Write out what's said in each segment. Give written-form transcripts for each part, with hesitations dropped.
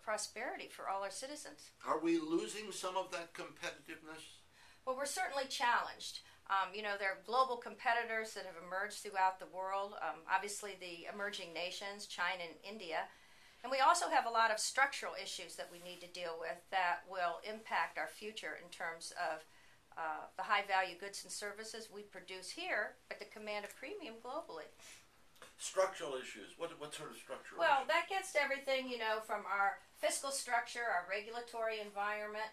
prosperity for all our citizens. Are we losing some of that competitiveness? Well, we're certainly challenged. There are global competitors that have emerged throughout the world, obviously the emerging nations, China and India. And we also have a lot of structural issues that we need to deal with that will impact our future in terms of the high-value goods and services we produce here at the command of premium globally. Structural issues. What sort of structural Well, issues? that gets to everything, from our fiscal structure, our regulatory environment.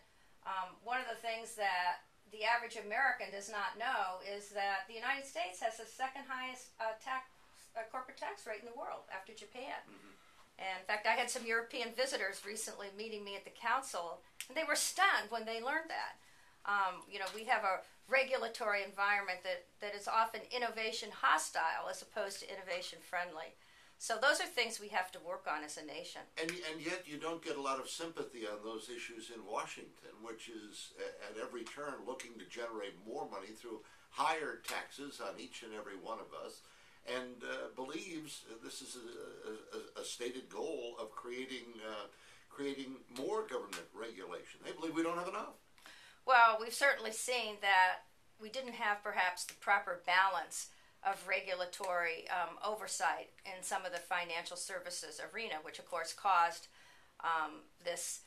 One of the things that the average American does not know is that the United States has the second highest corporate tax rate in the world after Japan. Mm-hmm. And in fact, I had some European visitors recently meeting me at the council, and they were stunned when they learned that. We have a regulatory environment that is often innovation hostile as opposed to innovation friendly. So those are things we have to work on as a nation. And yet you don't get a lot of sympathy on those issues in Washington, which is at every turn looking to generate more money through higher taxes on each and every one of us, and believes this is a stated goal of creating more government regulation. They believe we don't have enough. Well, we've certainly seen that we didn't have perhaps the proper balance of regulatory oversight in some of the financial services arena, which of course caused this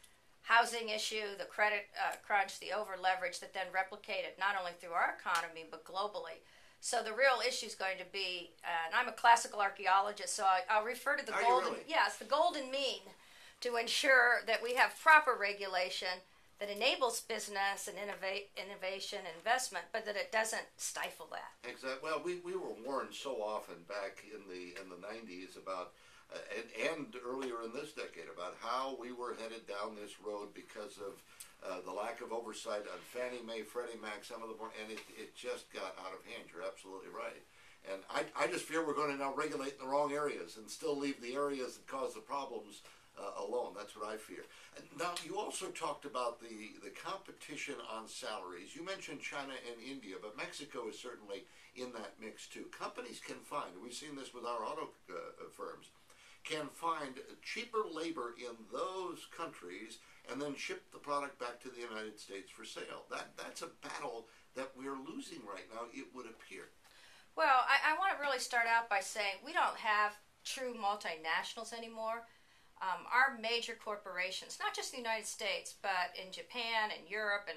housing issue, the credit crunch, the over-leverage that then replicated not only through our economy but globally. So the real issue is going to be, and I'm a classical archaeologist, so I'll refer to the the golden mean to ensure that we have proper regulation that enables business and innovation and investment, but that it doesn't stifle that. Exactly. Well, we were warned so often back in the 90s about, and earlier in this decade, about how we were headed down this road because of the lack of oversight on Fannie Mae, Freddie Mac, some of the more, and it just got out of hand. You're absolutely right. And I just fear we're going to now regulate in the wrong areas and still leave the areas that cause the problems alone. That's what I fear. And now, you also talked about the competition on salaries. You mentioned China and India, but Mexico is certainly in that mix too. Companies can find, and we've seen this with our auto firms, can find cheaper labor in those countries and then ship the product back to the United States for sale. That's a battle that we're losing right now, it would appear. Well, I want to really start out by saying we don't have true multinationals anymore. Our major corporations, not just the United States, but in Japan and Europe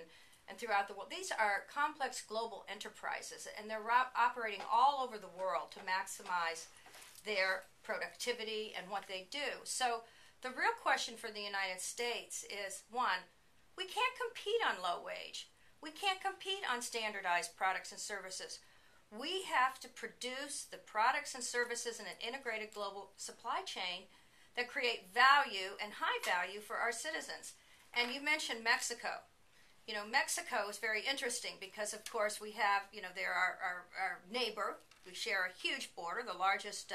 and throughout the world, these are complex global enterprises, and they're operating all over the world to maximize their productivity and what they do. So the real question for the United States is, one, we can't compete on low wage. We can't compete on standardized products and services. We have to produce the products and services in an integrated global supply chain that create value and high value for our citizens. And you mentioned Mexico. Mexico is very interesting because, of course, we have, they're our neighbor. We share a huge border, the largest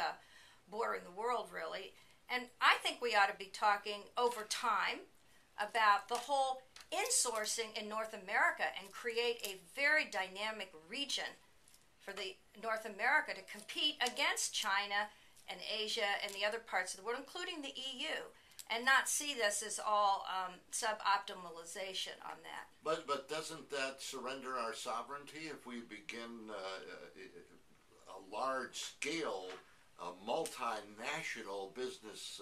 border in the world, really. And I think we ought to be talking over time about the whole insourcing in North America and create a very dynamic region for the North America to compete against China and Asia and the other parts of the world, including the EU, and not see this as all suboptimalization on that. But doesn't that surrender our sovereignty if we begin a large-scale, multinational business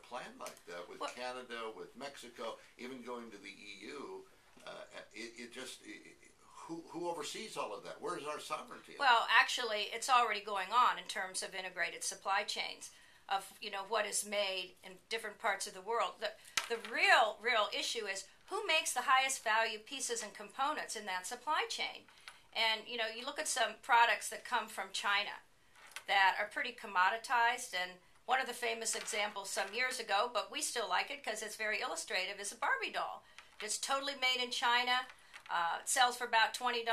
plan like that with Canada, with Mexico, even going to the EU? Who oversees all of that? Where's our sovereignty? Well, actually, it's already going on in terms of integrated supply chains of what is made in different parts of the world. The real issue is who makes the highest value pieces and components in that supply chain. And you look at some products that come from China that are pretty commoditized, and one of the famous examples some years ago, but we still like it because it's very illustrative, is a Barbie doll. It's totally made in China. It sells for about $20.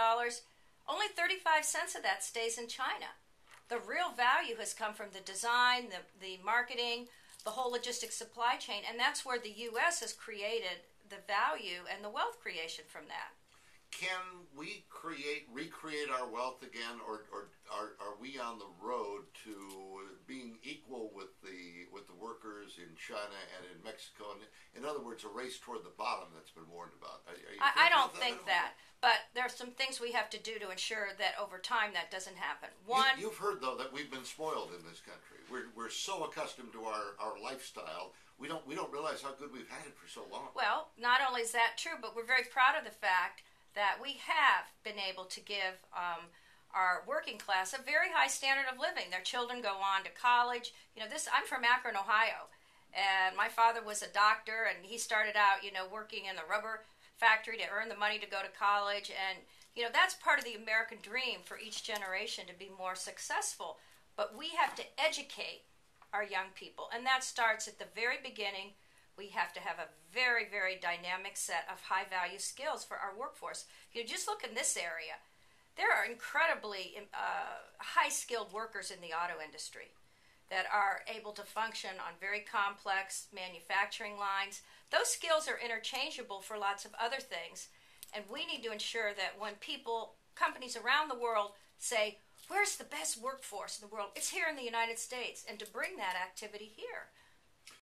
Only 35 cents of that stays in China. The real value has come from the design, the marketing, the whole logistics supply chain, and that's where the U.S. has created the value and the wealth creation from that. can we recreate our wealth again, or are we on the road to being equal with the workers in China and in Mexico? And in other words, a race toward the bottom that's been warned about. I don't think that. But there are some things we have to do to ensure that over time that doesn't happen. One, you've heard though that we've been spoiled in this country. We're so accustomed to our lifestyle. We don't realize how good we've had it for so long. Well, not only is that true, but we're very proud of the fact that we have been able to give our working class a very high standard of living. Their children go on to college. I'm from Akron, Ohio, and my father was a doctor, and he started out, working in the rubber factory to earn the money to go to college, and that's part of the American dream for each generation to be more successful. But we have to educate our young people, and that starts at the very beginning. We have to have a very, very dynamic set of high-value skills for our workforce. Just look in this area. There are incredibly high-skilled workers in the auto industry that are able to function on very complex manufacturing lines. Those skills are interchangeable for lots of other things, and we need to ensure that when companies around the world say, where's the best workforce in the world? It's here in the United States, and to bring that activity here.